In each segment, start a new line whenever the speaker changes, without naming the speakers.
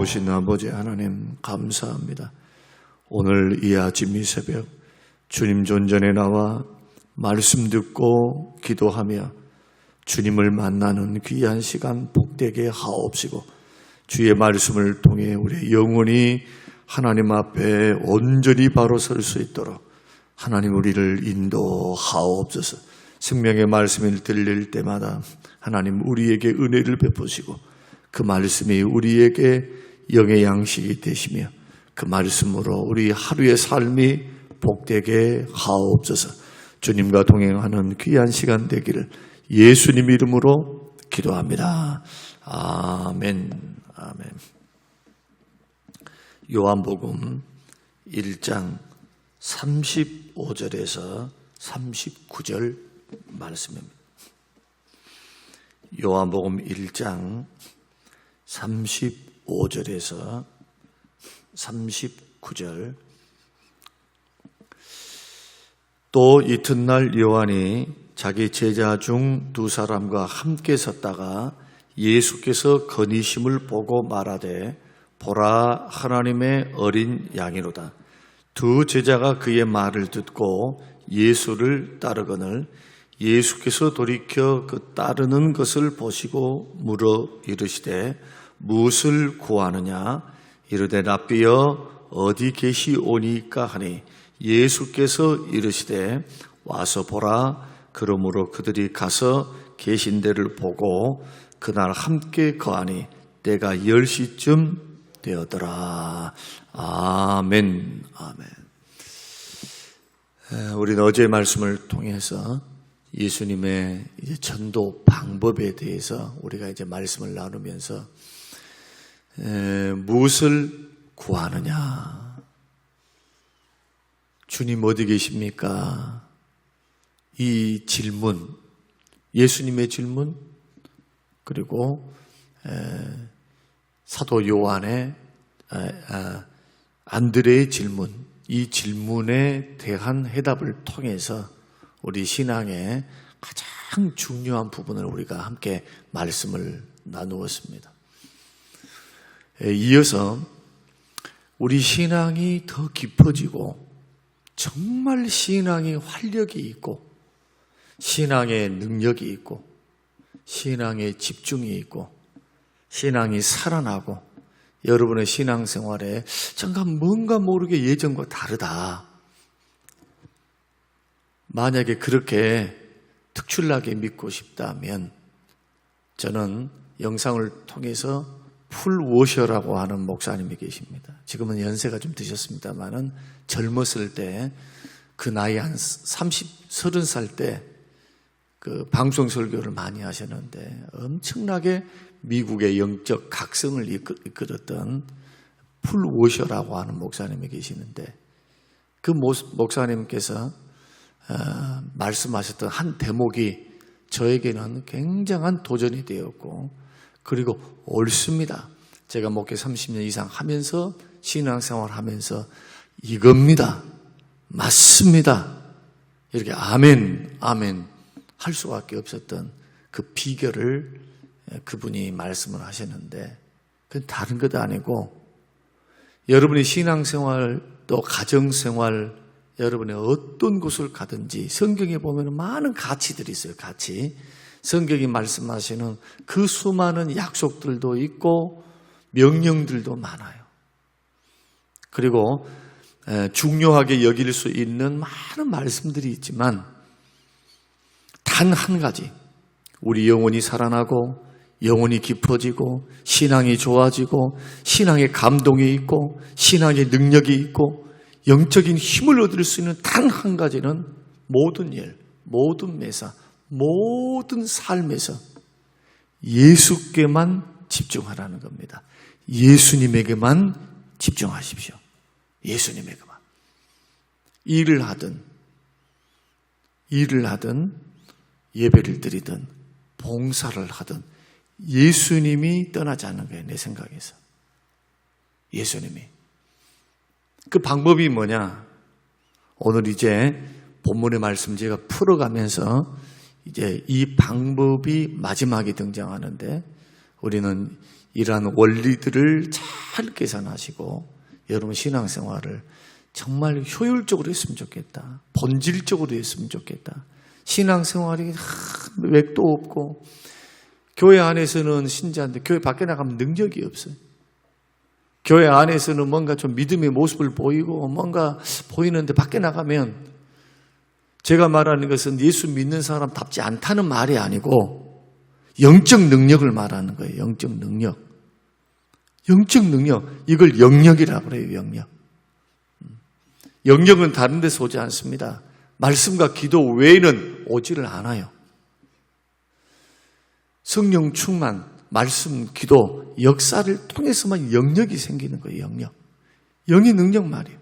놀라우신 아버지 하나님 감사합니다. 오늘 이 아침 이 새벽 주님 존전에 나와 말씀 듣고 기도하며 주님을 만나는 귀한 시간 복되게 하옵시고, 주의 말씀을 통해 우리의 영혼이 하나님 앞에 온전히 바로 설 수 있도록 하나님 우리를 인도하옵소서. 생명의 말씀을 들릴 때마다 하나님 우리에게 은혜를 베푸시고 그 말씀이 우리에게 영의 양식이 되시며 그 말씀으로 우리 하루의 삶이 복되게 하옵소서. 주님과 동행하는 귀한 시간 되기를 예수님 이름으로 기도합니다. 아멘. 아멘. 요한복음 1장 35절에서 39절 말씀입니다. 요한복음 1장 35절에서 39절. 또 이튿날 요한이 자기 제자 중 두 사람과 함께 섰다가 예수께서 거니심을 보고 말하되 보라 하나님의 어린 양이로다. 두 제자가 그의 말을 듣고 예수를 따르거늘 예수께서 돌이켜 그 따르는 것을 보시고 물어 이르시되 무엇을 구하느냐? 이르되 랍비여 어디 계시오니까 하니 예수께서 이르시되 와서 보라. 그러므로 그들이 가서 계신 데를 보고 그날 함께 거하니 때가 10시쯤 되었더라. 아멘. 아멘. 우리는 어제 말씀을 통해서 예수님의 이제 전도 방법에 대해서 우리가 이제 말씀을 나누면서 무엇을 구하느냐? 주님 어디 계십니까? 이 질문, 예수님의 질문, 그리고 사도 요한의 안드레의 질문, 이 질문에 대한 해답을 통해서 우리 신앙의 가장 중요한 부분을 우리가 함께 말씀을 나누었습니다. 이어서 우리 신앙이 더 깊어지고 정말 신앙의 활력이 있고 신앙의 능력이 있고 신앙의 집중이 있고 신앙이 살아나고 여러분의 신앙생활에 잠깐 뭔가 모르게 예전과 다르다. 만약에 그렇게 특출나게 믿고 싶다면 저는 영상을 통해서 풀워셔라고 하는 목사님이 계십니다. 지금은 연세가 좀 드셨습니다만은 젊었을 때 그 나이 한 30살 때 그 방송 설교를 많이 하셨는데 엄청나게 미국의 영적 각성을 이끌었던 풀워셔라고 하는 목사님이 계시는데 그 목사님께서 말씀하셨던 한 대목이 저에게는 굉장한 도전이 되었고 그리고 옳습니다. 제가 목회 30년 이상 하면서 신앙생활 하면서 이겁니다. 맞습니다. 이렇게 아멘, 아멘 할 수밖에 없었던 그 비결을 그분이 말씀을 하셨는데 그건 다른 것도 아니고 여러분의 신앙생활 또 가정생활 여러분의 어떤 곳을 가든지 성경에 보면 많은 가치들이 있어요. 가치. 성경이 말씀하시는 그 수많은 약속들도 있고 명령들도 많아요. 그리고 중요하게 여길 수 있는 많은 말씀들이 있지만 단 한 가지, 우리 영혼이 살아나고 영혼이 깊어지고 신앙이 좋아지고 신앙의 감동이 있고 신앙의 능력이 있고 영적인 힘을 얻을 수 있는 단 한 가지는 모든 일, 모든 매사, 모든 삶에서 예수께만 집중하라는 겁니다. 예수님에게만 집중하십시오. 예수님에게만. 일을 하든 예배를 드리든 봉사를 하든 예수님이 떠나지 않는 거예요. 내 생각에서. 예수님이. 그 방법이 뭐냐? 오늘 이제 본문의 말씀 제가 풀어가면서 이제 이 방법이 마지막에 등장하는데 우리는 이러한 원리들을 잘 잘 계산하시고 여러분 신앙생활을 정말 효율적으로 했으면 좋겠다. 본질적으로 했으면 좋겠다. 신앙생활이 맥도 없고 교회 안에서는 신자인데 교회 밖에 나가면 능력이 없어요. 교회 안에서는 뭔가 좀 믿음의 모습을 보이고 뭔가 보이는데 밖에 나가면, 제가 말하는 것은 예수 믿는 사람답지 않다는 말이 아니고 영적 능력을 말하는 거예요. 영적 능력. 영적 능력. 이걸 영역이라고 그래요. 영역. 영역은 다른 데서 오지 않습니다. 말씀과 기도 외에는 오지를 않아요. 성령 충만, 말씀, 기도, 역사를 통해서만 영역이 생기는 거예요. 영역. 영의 능력 말이에요.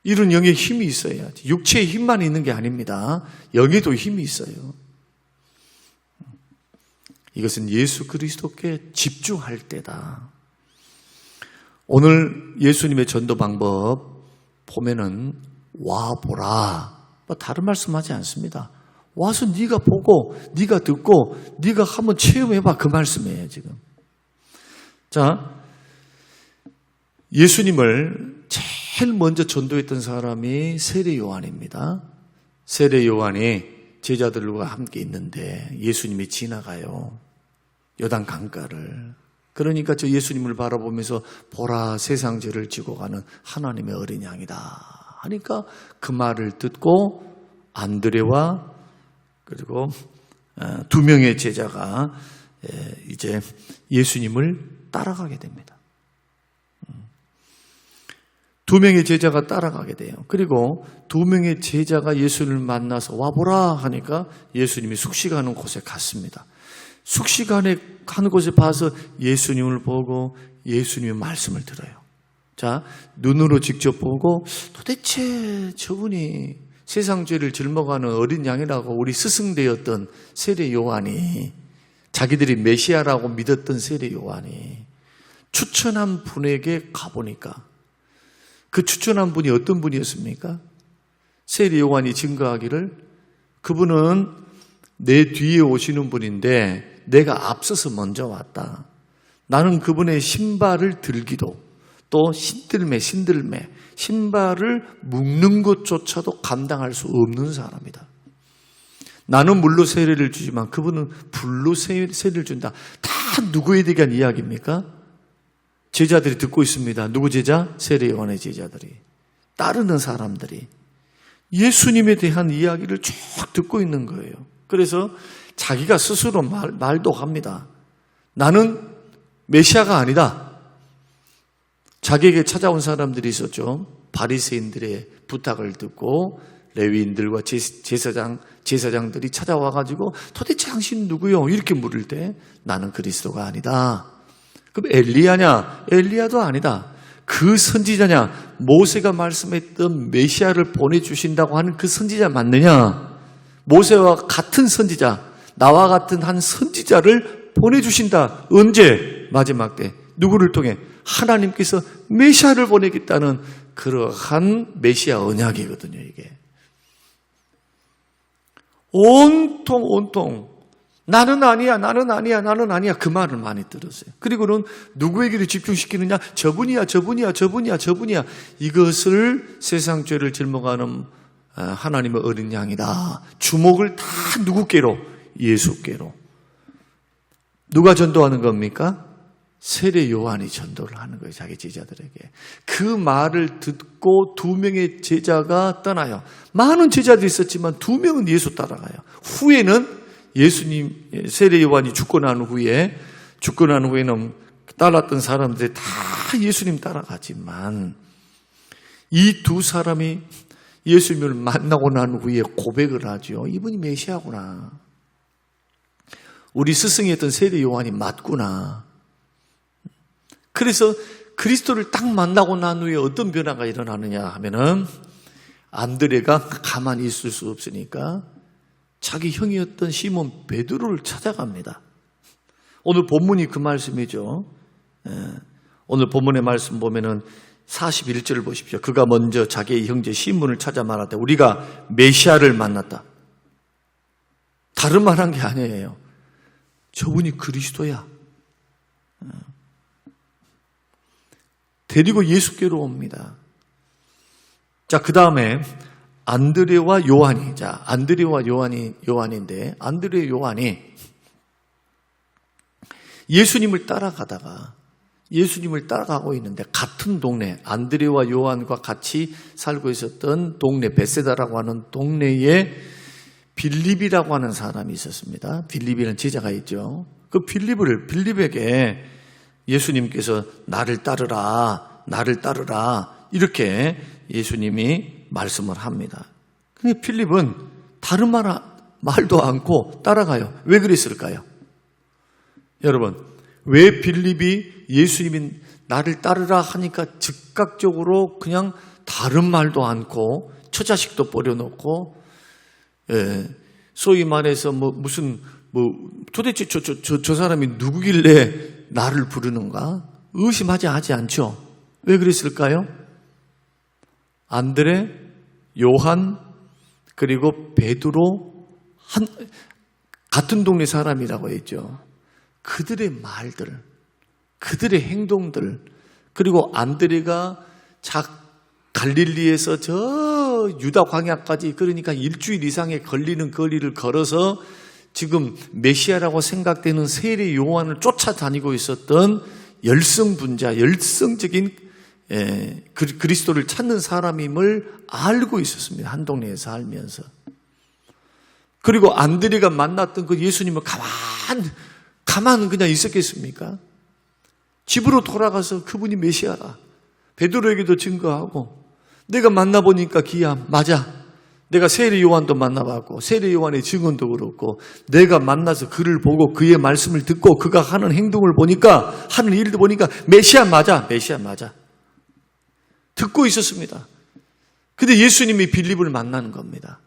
이런 영의 힘이 있어야지. 육체의 힘만 있는 게 아닙니다. 영에도 힘이 있어요. 이것은 예수 그리스도께 집중할 때다. 오늘 예수님의 전도 방법 보면은 와보라. 다른 말씀하지 않습니다. 와서 네가 보고 네가 듣고 네가 한번 체험해봐, 그 말씀이에요 지금. 자, 예수님을 제일 먼저 전도했던 사람이 세례 요한입니다. 세례 요한이 제자들과 함께 있는데 예수님이 지나가요. 요단 강가를. 그러니까 저 예수님을 바라보면서 보라, 세상 죄를 지고 가는 하나님의 어린 양이다 하니까 그 말을 듣고 안드레와 그리고 두 명의 제자가 이제 예수님을 따라가게 됩니다. 두 명의 제자가 따라가게 돼요. 그리고 두 명의 제자가 예수님을 만나서 와보라 하니까 예수님이 숙식하는 곳에 갔습니다. 숙식하는 곳에 봐서 예수님을 보고 예수님의 말씀을 들어요. 자, 눈으로 직접 보고 도대체 저분이 세상 죄를 짊어가는 어린 양이라고 우리 스승되었던 세례 요한이, 자기들이 메시아라고 믿었던 세례 요한이 추천한 분에게 가보니까 그 추천한 분이 어떤 분이었습니까? 세례 요한이 증거하기를 그분은 내 뒤에 오시는 분인데 내가 앞서서 먼저 왔다. 나는 그분의 신발을 들기도 또 신들매 신발을 묶는 것조차도 감당할 수 없는 사람이다. 나는 물로 세례를 주지만 그분은 불로 세례를 준다. 다 누구에 대한 이야기입니까? 제자들이 듣고 있습니다. 누구 제자? 세례 요한의 제자들이. 따르는 사람들이 예수님에 대한 이야기를 쭉 듣고 있는 거예요. 그래서 자기가 스스로 말도 합니다. 나는 메시아가 아니다. 자기에게 찾아온 사람들이 있었죠. 바리새인들의 부탁을 듣고 레위인들과 제사장들이 찾아와가지고 도대체 당신 누구요? 이렇게 물을 때 나는 그리스도가 아니다. 그럼 엘리야냐? 엘리야도 아니다. 그 선지자냐? 모세가 말씀했던 메시아를 보내주신다고 하는 그 선지자 맞느냐? 모세와 같은 선지자, 나와 같은 한 선지자를 보내주신다. 언제? 마지막 때. 누구를 통해? 하나님께서 메시아를 보내겠다는 그러한 메시아 언약이거든요, 이게. 온통 나는 아니야 그 말을 많이 들었어요. 그리고는 누구에게도 집중시키느냐? 저분이야. 이것을 세상 죄를 짊어가는 하나님의 어린 양이다. 주목을 다 누구께로? 예수께로. 누가 전도하는 겁니까? 세례 요한이 전도를 하는 거예요. 자기 제자들에게. 그 말을 듣고 두 명의 제자가 떠나요. 많은 제자들이 있었지만 두 명은 예수 따라가요. 후에는 예수님, 세례 요한이 죽고 난 후에는 따랐던 사람들이 다 예수님 따라가지만 이 두 사람이 예수님을 만나고 난 후에 고백을 하죠. 이분이 메시아구나. 우리 스승이었던 세례 요한이 맞구나. 그래서 그리스도를 딱 만나고 난 후에 어떤 변화가 일어나느냐 하면은 안드레가 가만히 있을 수 없으니까 자기 형이었던 시몬 베드로를 찾아갑니다. 오늘 본문이 그 말씀이죠. 오늘 본문의 말씀 보면은 41절을 보십시오. 그가 먼저 자기의 형제 시몬을 찾아 말하되 우리가 메시아를 만났다. 다른 말한 게 아니에요. 저분이 그리스도야. 데리고 예수께로 옵니다. 자, 그 다음에 안드레와 요한이, 자, 안드레와 요한인데, 안드레 요한이 예수님을 따라가고 있는데, 같은 동네, 안드레와 요한과 같이 살고 있었던 동네, 베세다라고 하는 동네에 빌립이라고 하는 사람이 있었습니다. 빌립이라는 제자가 있죠. 그 빌립에게 예수님께서 나를 따르라, 이렇게 예수님이 말씀을 합니다. 근데 빌립은 다른 말도 않고 따라가요. 왜 그랬을까요? 여러분, 왜 빌립이 예수님이 나를 따르라 하니까 즉각적으로 그냥 다른 말도 않고 처자식도 버려놓고, 소위 말해서 도대체 저 사람이 누구길래 나를 부르는가? 의심하지 않죠. 왜 그랬을까요? 안드레, 요한, 그리고 베드로, 같은 동네 사람이라고 했죠. 그들의 말들, 그들의 행동들, 그리고 안드레가 갈릴리에서 저 유다 광야까지, 그러니까 일주일 이상의 걸리는 거리를 걸어서 지금 메시아라고 생각되는 세례 요한을 쫓아다니고 있었던 열성적인 그리스도를 찾는 사람임을 알고 있었습니다. 한 동네에 살면서. 그리고 안드레가 만났던 그 예수님을 가만 그냥 있었겠습니까? 집으로 돌아가서 그분이 메시아라, 베드로에게도 증거하고, 내가 만나보니까 기야, 맞아. 내가 세례 요한도 만나봤고 세례 요한의 증언도 그렇고, 내가 만나서 그를 보고 그의 말씀을 듣고 그가 하는 행동을 보니까, 하는 일도 보니까 메시아 맞아. 듣고 있었습니다. 근데 예수님이 빌립을 만나는 겁니다.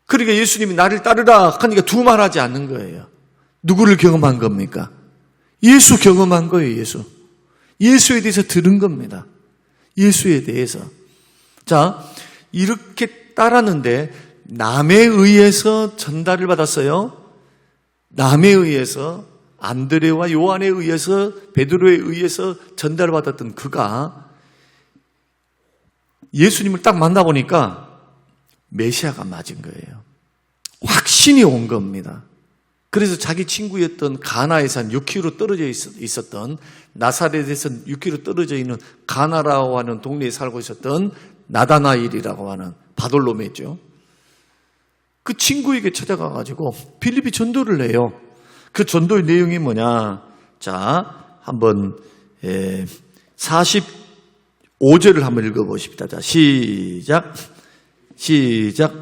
그러니까 예수님이 나를 따르라 하니까 두말하지 않는 거예요. 누구를 경험한 겁니까? 예수 경험한 거예요. 예수에 대해서 들은 겁니다. 예수에 대해서. 자, 이렇게 따랐는데 남에 의해서 전달을 받았어요. 남에 의해서, 안드레와 요한에 의해서, 베드로에 의해서 전달을 받았던 그가 예수님을 딱 만나보니까 메시아가 맞은 거예요. 확신이 온 겁니다. 그래서 자기 친구였던 가나에서 한 6km 떨어져 있었던, 나사렛에서 6km 떨어져 있는 가나라고 하는 동네에 살고 있었던 나다나엘이라고 하는 바돌로메죠. 그 친구에게 찾아가가지고 빌립이 전도를 해요. 그 전도의 내용이 뭐냐? 자, 한번 45절을 한번 읽어보십시다. 자, 시작.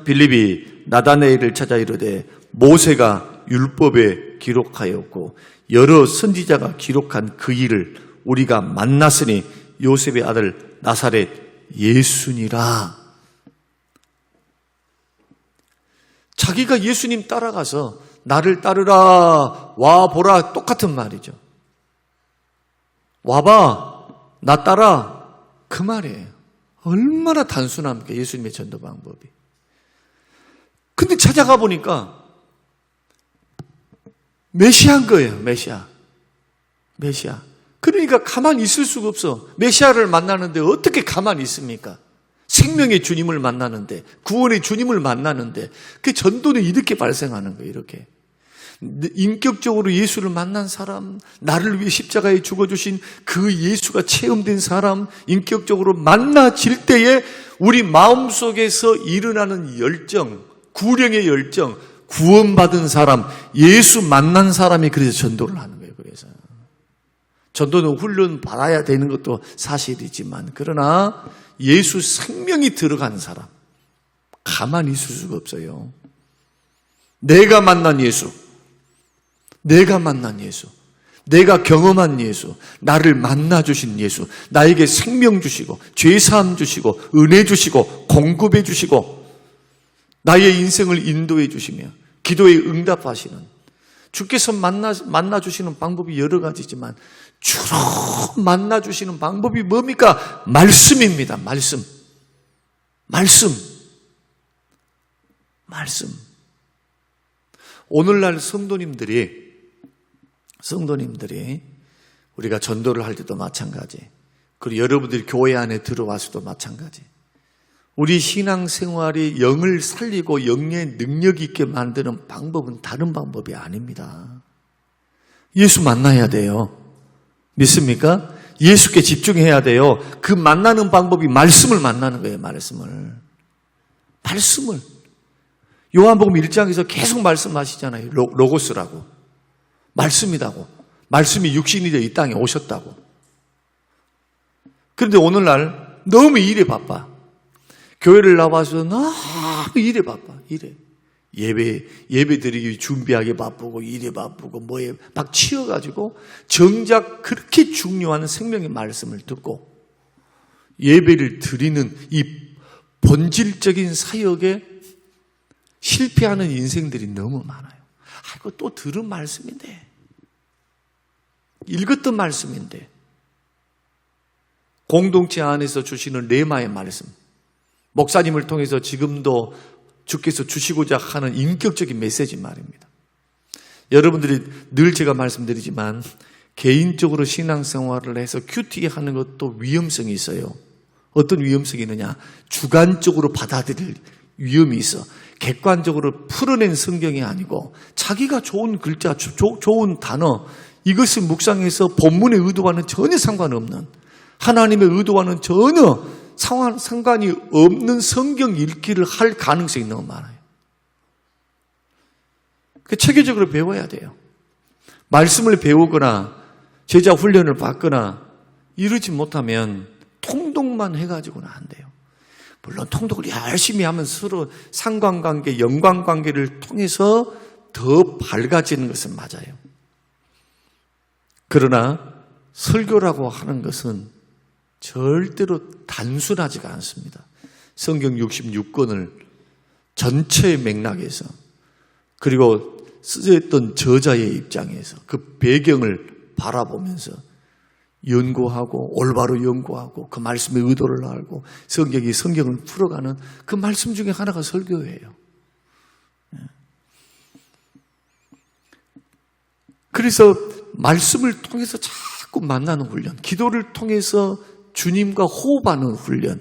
빌립이 나다나엘을 찾아 이르되 모세가 율법에 기록하였고 여러 선지자가 기록한 그 일을 우리가 만났으니 요셉의 아들 나사렛 예수니라. 자기가 예수님 따라가서 나를 따르라, 와보라, 똑같은 말이죠. 와봐, 나 따라, 그 말이에요. 얼마나 단순합니까, 예수님의 전도 방법이. 근데 찾아가 보니까 메시아인 거예요. 메시아. 그러니까 가만히 있을 수가 없어. 메시아를 만나는데 어떻게 가만히 있습니까? 생명의 주님을 만나는데, 구원의 주님을 만나는데, 그 전도는 이렇게 발생하는 거예요. 이렇게 인격적으로 예수를 만난 사람, 나를 위해 십자가에 죽어주신 그 예수가 체험된 사람, 인격적으로 만나질 때에 우리 마음속에서 일어나는 열정, 구령의 열정, 구원받은 사람, 예수 만난 사람이 그래서 전도를 하는 거예요. 그래서 전도는 훈련 받아야 되는 것도 사실이지만, 그러나 예수 생명이 들어간 사람, 가만히 있을 수가 없어요. 내가 만난 예수, 내가 경험한 예수, 나를 만나주신 예수, 나에게 생명 주시고 죄사함 주시고 은혜 주시고 공급해 주시고 나의 인생을 인도해 주시며 기도에 응답하시는, 주께서 만나주시는 방법이 여러 가지지만 주로 만나주시는 방법이 뭡니까? 말씀입니다. 말씀. 오늘날 성도님들이 우리가 전도를 할 때도 마찬가지, 그리고 여러분들이 교회 안에 들어와서도 마찬가지. 우리 신앙생활이 영을 살리고 영의 능력 있게 만드는 방법은 다른 방법이 아닙니다. 예수 만나야 돼요. 믿습니까? 예수께 집중해야 돼요. 그 만나는 방법이 말씀을 만나는 거예요. 말씀을. 요한복음 1장에서 계속 말씀하시잖아요. 로고스라고. 말씀이라고. 말씀이 육신이 되어 이 땅에 오셨다고. 그런데 오늘날 너무 일에 바빠. 교회를 나와서 너무 일에 바빠. 일에. 예배 드리기 준비하기 바쁘고 일에 바쁘고 뭐에 막 치여가지고 정작 그렇게 중요한 생명의 말씀을 듣고 예배를 드리는 이 본질적인 사역에 실패하는 인생들이 너무 많아요. 이거 또 들은 말씀인데, 읽었던 말씀인데, 공동체 안에서 주시는 레마의 말씀, 목사님을 통해서 지금도 주께서 주시고자 하는 인격적인 메시지 말입니다. 여러분들이 늘 제가 말씀드리지만 개인적으로 신앙생활을 해서 큐티하는 것도 위험성이 있어요. 어떤 위험성이 있느냐? 주관적으로 받아들일 위험이 있어. 객관적으로 풀어낸 성경이 아니고 자기가 좋은 글자, 좋은 단어, 이것을 묵상해서 본문의 의도와는 전혀 상관없는, 하나님의 의도와는 전혀 상관이 없는 성경 읽기를 할 가능성이 너무 많아요. 체계적으로 배워야 돼요. 말씀을 배우거나 제자 훈련을 받거나 이러지 못하면 통독만 해가지고는 안 돼요. 물론 통독을 열심히 하면 서로 상관관계, 연관관계를 통해서 더 밝아지는 것은 맞아요. 그러나 설교라고 하는 것은 절대로 단순하지가 않습니다. 성경 66권을 전체의 맥락에서, 그리고 쓰였던 저자의 입장에서 그 배경을 바라보면서 연구하고 올바로 연구하고 그 말씀의 의도를 알고 성경을 풀어가는 그 말씀 중에 하나가 설교예요. 그래서 말씀을 통해서 자꾸 만나는 훈련, 기도를 통해서 주님과 호흡하는 훈련,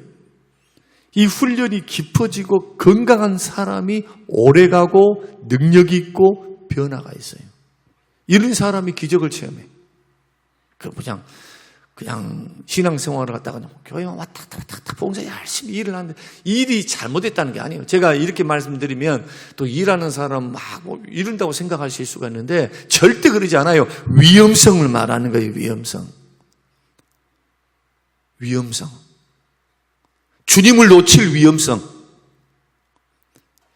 이 훈련이 깊어지고 건강한 사람이 오래가고 능력 있고 변화가 있어요. 이런 사람이 기적을 체험해. 그냥 신앙생활을 갖다가 교회만 왔다 갔다 봉사 열심히 일을 하는데 일이 잘못됐다는 게 아니에요. 제가 이렇게 말씀드리면 또 일하는 사람 막 이런다고 생각하실 수가 있는데 절대 그러지 않아요. 위험성을 말하는 거예요. 위험성. 주님을 놓칠 위험성.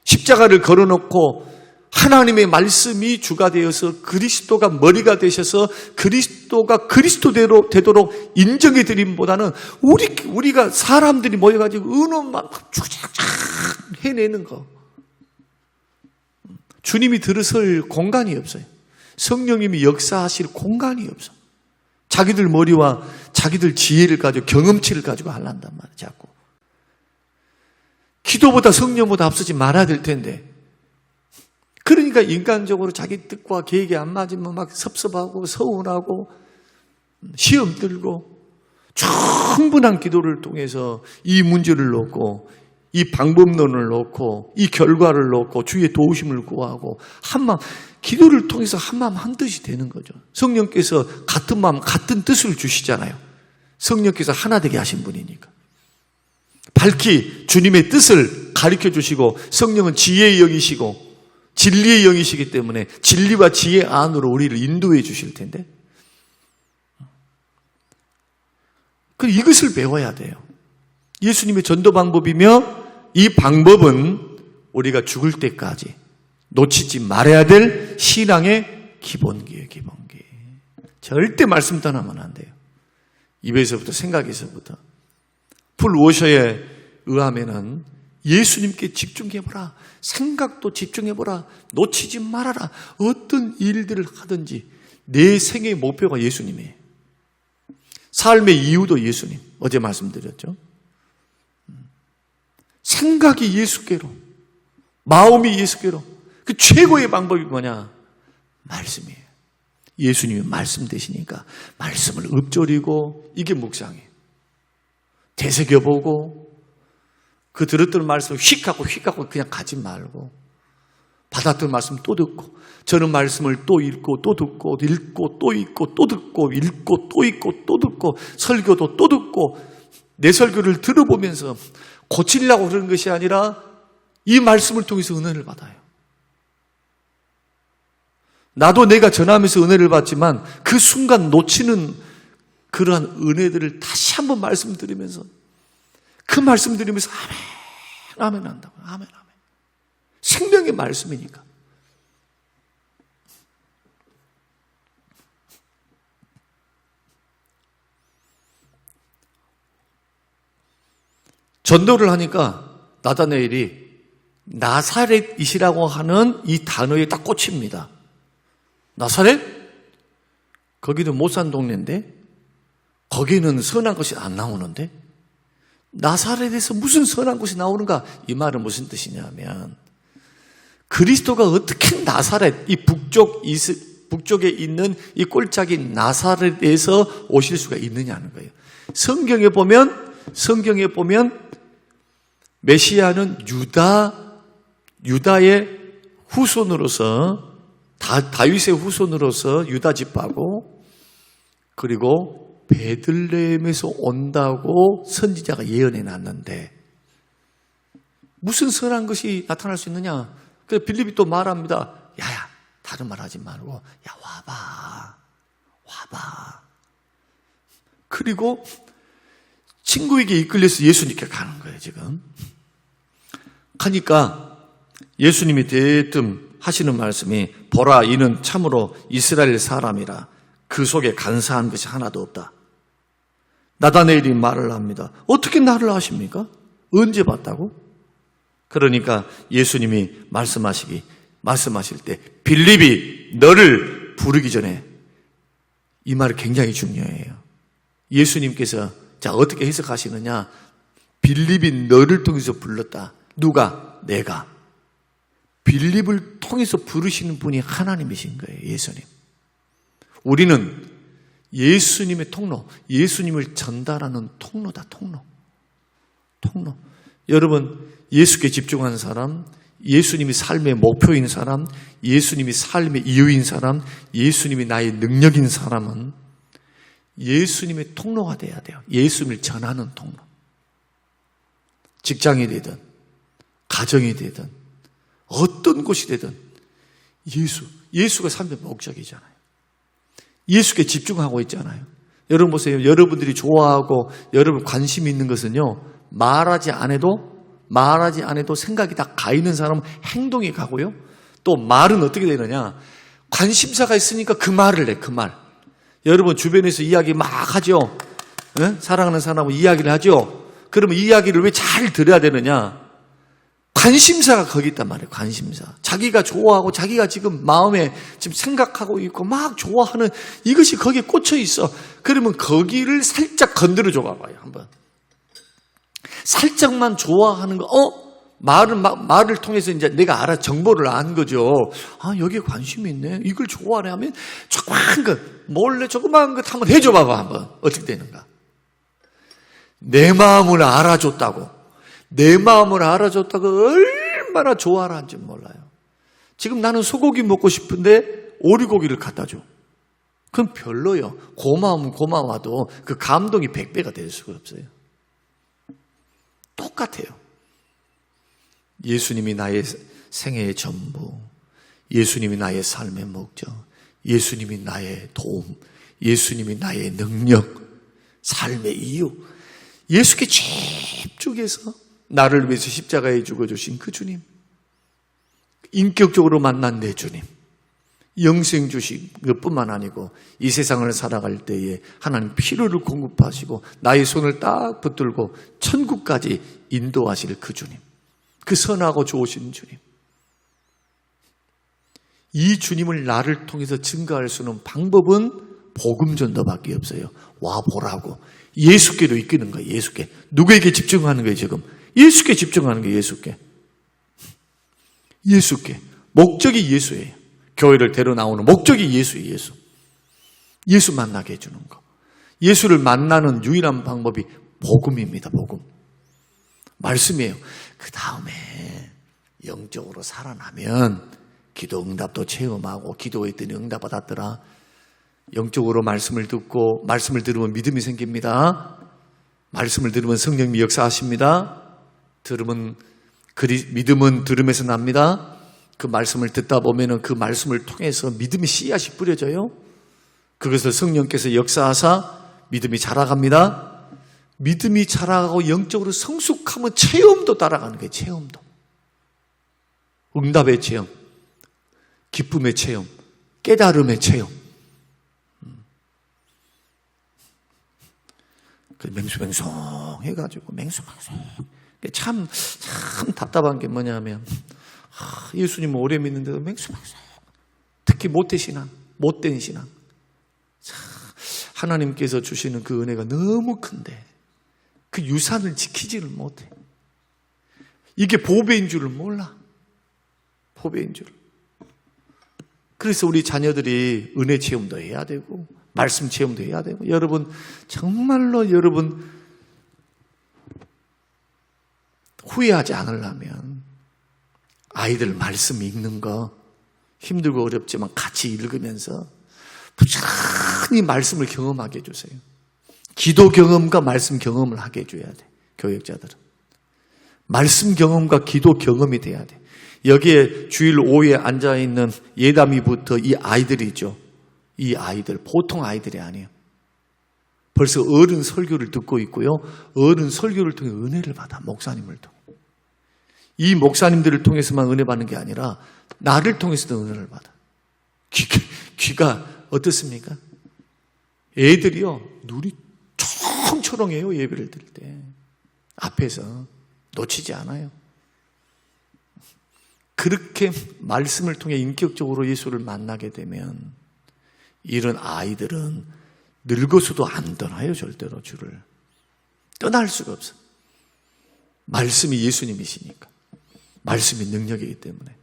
십자가를 걸어놓고 하나님의 말씀이 주가 되어서 그리스도가 머리가 되셔서 그리스도가 그리스도대로 되도록 인정해 드림보다는 우리가 사람들이 모여가지고 은원만 쫙쫙 해내는 거. 주님이 들어설 공간이 없어요. 성령님이 역사하실 공간이 없어. 자기들 머리와 자기들 지혜를 가지고 경험치를 가지고 하란단 말이야. 자꾸. 기도보다 성령보다 앞서지 말아야 될 텐데. 그러니까 인간적으로 자기 뜻과 계획이 안 맞으면 막 섭섭하고 서운하고 시험 들고, 충분한 기도를 통해서 이 문제를 놓고 이 방법론을 놓고 이 결과를 놓고 주의 도우심을 구하고 한마음, 기도를 통해서 한마음 한뜻이 되는 거죠. 성령께서 같은 마음 같은 뜻을 주시잖아요. 성령께서 하나 되게 하신 분이니까 밝히 주님의 뜻을 가르쳐 주시고, 성령은 지혜의 영이시고 진리의 영이시기 때문에 진리와 지혜 안으로 우리를 인도해 주실 텐데, 이것을 배워야 돼요. 예수님의 전도 방법이며 이 방법은 우리가 죽을 때까지 놓치지 말아야 될 신앙의 기본기예요. 기본기. 절대 말씀 떠나면 안 돼요. 입에서부터 생각에서부터. 풀워셔에 의하면은 예수님께 집중해보라. 생각도 집중해보라. 놓치지 말아라. 어떤 일들을 하든지 내 생애의 목표가 예수님이에요. 삶의 이유도 예수님. 어제 말씀드렸죠. 생각이 예수께로, 마음이 예수께로. 그 최고의 방법이 뭐냐? 말씀이에요. 예수님이 말씀 되시니까 말씀을 읊조리고, 이게 묵상이에요. 되새겨보고 그 들었던 말씀을 휙하고 그냥 가지 말고 받았던 말씀 또 듣고 저는 말씀을 또 읽고 또 듣고 읽고 또 읽고 또 듣고 읽고 또 읽고 또 듣고 설교도 또 듣고 내 설교를 들어보면서 고치려고 그러는 것이 아니라 이 말씀을 통해서 은혜를 받아요. 나도 내가 전하면서 은혜를 받지만 그 순간 놓치는 그러한 은혜들을 다시 한번 말씀드리면서 그 말씀 드리면서 아멘 한다고. 아멘. 생명의 말씀이니까. 전도를 하니까 나다나엘이 나사렛이시라고 하는 이 단어에 딱 꽂힙니다. 나사렛? 거기는 못 산 동네인데 거기는 선한 것이 안 나오는데 나사렛에서 무슨 선한 것이 나오는가? 이 말은 무슨 뜻이냐면 그리스도가 어떻게 나사렛, 이 북쪽에 있는 이 꼴짝인 나사렛에서 오실 수가 있느냐는 거예요. 성경에 보면 메시아는 유다의 후손으로서 다윗의 후손으로서 유다 지파고 그리고 베들레헴에서 온다고 선지자가 예언해 놨는데 무슨 선한 것이 나타날 수 있느냐? 그래서 빌립이 또 말합니다. 야야, 다른 말 하지 말고 야 와봐. 그리고 친구에게 이끌려서 예수님께 가는 거예요, 지금. 가니까 예수님이 대뜸 하시는 말씀이 보라, 이는 참으로 이스라엘 사람이라 그 속에 간사한 것이 하나도 없다. 나다나엘이 말을 합니다. 어떻게 나를 아십니까? 언제 봤다고? 그러니까 예수님이 말씀하실 때 빌립이 너를 부르기 전에 이 말이 굉장히 중요해요. 예수님께서 자 어떻게 해석하시느냐? 빌립이 너를 통해서 불렀다. 누가? 내가. 빌립을 통해서 부르시는 분이 하나님이신 거예요. 예수님. 우리는 예수님의 통로, 예수님을 전달하는 통로다. 통로. 여러분, 예수께 집중한 사람, 예수님이 삶의 목표인 사람, 예수님이 삶의 이유인 사람, 예수님이 나의 능력인 사람은 예수님의 통로가 돼야 돼요. 예수님을 전하는 통로. 직장이 되든 가정이 되든 어떤 곳이 되든 예수가 삶의 목적이잖아요. 예수께 집중하고 있잖아요. 여러분 보세요. 여러분들이 좋아하고 여러분 관심 있는 것은요. 말하지 않아도 생각이 다 가 있는 사람은 행동이 가고요. 또 말은 어떻게 되느냐. 관심사가 있으니까 그 말을 해. 그 말. 여러분 주변에서 이야기 막 하죠. 네? 사랑하는 사람하고 이야기를 하죠. 그러면 이야기를 왜 잘 들어야 되느냐. 관심사가 거기 있단 말이에요. 관심사. 자기가 좋아하고 자기가 지금 마음에 지금 생각하고 있고 막 좋아하는 이것이 거기에 꽂혀 있어. 그러면 거기를 살짝 건드려 줘 봐봐요. 한번. 살짝만 좋아하는 거. 말을 통해서 이제 내가 정보를 안 거죠. 아, 여기에 관심이 있네. 이걸 좋아하네 하면 조그만 것, 몰래 조그만 것 한번 해줘 봐봐. 한번. 어떻게 되는가. 내 마음을 알아줬다고. 내 마음을 알아줬다고 얼마나 좋아하는지 몰라요. 지금 나는 소고기 먹고 싶은데 오리고기를 갖다 줘. 그럼 별로요. 고마우면 고마워도 그 감동이 100배가 될 수가 없어요. 똑같아요. 예수님이 나의 생애의 전부, 예수님이 나의 삶의 목적, 예수님이 나의 도움, 예수님이 나의 능력, 삶의 이유, 예수께 집중해서 나를 위해서 십자가에 죽어주신 그 주님, 인격적으로 만난 내 주님, 영생 주신 것뿐만 아니고 이 세상을 살아갈 때에 하나님 필요를 공급하시고 나의 손을 딱 붙들고 천국까지 인도하실 그 주님, 그 선하고 좋으신 주님, 이 주님을 나를 통해서 증거할 수 있는 방법은 복음 전도밖에 없어요. 와보라고. 예수께로 이끄는 거예요. 예수께. 누구에게 집중하는 거예요 지금? 예수께 집중하는 거예요. 예수께. 목적이 예수예요. 교회를 데려 나오는 목적이 예수예요. 예수 만나게 해주는 거. 예수를 만나는 유일한 방법이 복음입니다. 복음. 말씀이에요. 그 다음에 영적으로 살아나면 기도 응답도 체험하고 기도했더니 응답 받았더라. 영적으로 말씀을 듣고 말씀을 들으면 믿음이 생깁니다. 말씀을 들으면 성령님이 역사하십니다. 믿음은 들음에서 납니다. 그 말씀을 듣다 보면은 그 말씀을 통해서 믿음의 씨앗이 뿌려져요. 그것을 성령께서 역사하사 믿음이 자라갑니다. 믿음이 자라가고 영적으로 성숙하면 체험도 따라가는 거예요. 체험도. 응답의 체험, 기쁨의 체험, 깨달음의 체험. 맹수맹성 해가지고 맹수맹성. 참 답답한 게 뭐냐면 예수님 오래 믿는데도 맹수맹성. 특히 못된 신앙. 하나님께서 주시는 그 은혜가 너무 큰데 그 유산을 지키지를 못해. 이게 보배인 줄을 몰라. 보배인 줄. 그래서 우리 자녀들이 은혜 체험도 해야 되고 말씀 체험도 해야 되고 여러분 정말로 여러분 후회하지 않으려면 아이들 말씀 읽는 거 힘들고 어렵지만 같이 읽으면서 부지런히 말씀을 경험하게 해주세요. 기도 경험과 말씀 경험을 하게 해줘야 돼. 교역자들은. 말씀 경험과 기도 경험이 돼야 돼. 여기에 주일 오후에 앉아있는 예담이부터 이 아이들이죠. 이 아이들, 보통 아이들이 아니에요. 벌써 어른 설교를 듣고 있고요. 어른 설교를 통해 은혜를 받아, 목사님을 통해. 이 목사님들을 통해서만 은혜 받는 게 아니라 나를 통해서도 은혜를 받아. 귀가 어떻습니까? 애들이요, 눈이 초롱초롱해요, 예배를 드릴 때. 앞에서 놓치지 않아요. 그렇게 말씀을 통해 인격적으로 예수를 만나게 되면 이런 아이들은 늙어서도 안 떠나요. 절대로 주를. 떠날 수가 없어. 말씀이 예수님이시니까. 말씀이 능력이기 때문에.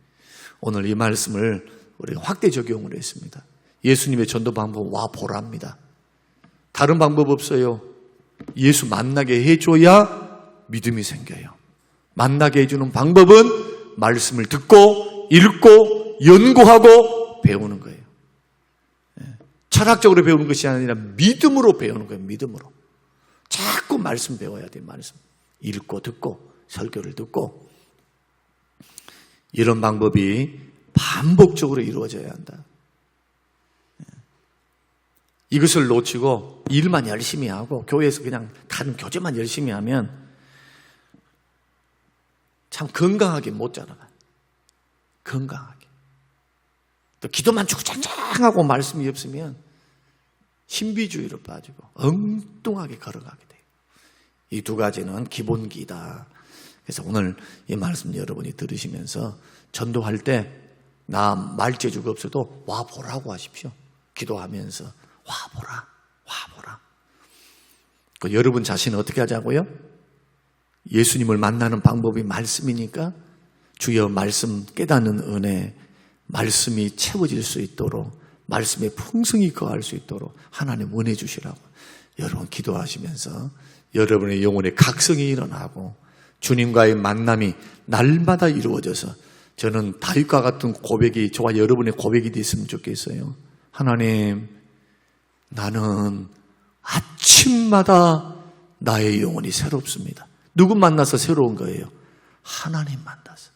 오늘 이 말씀을 우리가 확대 적용을 했습니다. 예수님의 전도 방법 와 보랍니다. 다른 방법 없어요. 예수 만나게 해줘야 믿음이 생겨요. 만나게 해주는 방법은 말씀을 듣고 읽고 연구하고 배우는 거예요. 철학적으로 배우는 것이 아니라 믿음으로 배우는 거예요. 믿음으로. 자꾸 말씀 배워야 돼요. 말씀. 읽고 듣고 설교를 듣고. 이런 방법이 반복적으로 이루어져야 한다. 이것을 놓치고 일만 열심히 하고 교회에서 그냥 다른 교제만 열심히 하면 참 건강하게 못 자라나요. 건강하게. 또 기도만 주구장창하고 말씀이 없으면 신비주의로 빠지고 엉뚱하게 걸어가게 돼요. 이 두 가지는 기본기다. 그래서 오늘 이 말씀 여러분이 들으시면서 전도할 때 나 말재주가 없어도 와보라고 하십시오. 기도하면서 와보라. 그 여러분 자신은 어떻게 하자고요? 예수님을 만나는 방법이 말씀이니까 주여 말씀 깨닫는 은혜, 말씀이 채워질 수 있도록 말씀에 풍성히 거할 수 있도록 하나님 은혜 주시라고 여러분 기도하시면서 여러분의 영혼의 각성이 일어나고 주님과의 만남이 날마다 이루어져서 저는 다윗과 같은 고백이 저와 여러분의 고백이 됐으면 좋겠어요. 하나님, 나는 아침마다 나의 영혼이 새롭습니다. 누구 만나서 새로운 거예요? 하나님 만나서.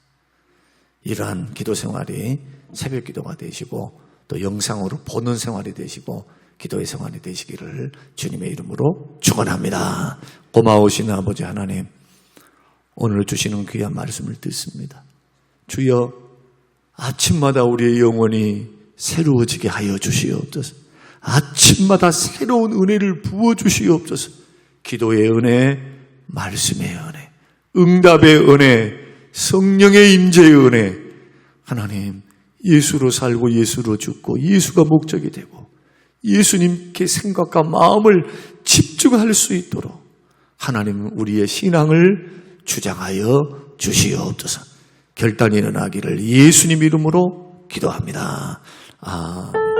이러한 기도 생활이 새벽 기도가 되시고 또 영상으로 보는 생활이 되시고 기도의 생활이 되시기를 주님의 이름으로 축원합니다. 고마우신 아버지 하나님, 오늘 주시는 귀한 말씀을 듣습니다. 주여, 아침마다 우리의 영혼이 새로워지게 하여 주시옵소서. 아침마다 새로운 은혜를 부어주시옵소서. 기도의 은혜, 말씀의 은혜, 응답의 은혜, 성령의 임재의 은혜. 하나님, 예수로 살고 예수로 죽고 예수가 목적이 되고 예수님께 생각과 마음을 집중할 수 있도록 하나님 우리의 신앙을 주장하여 주시옵소서. 결단이 일어나기를 예수님 이름으로 기도합니다. 아멘.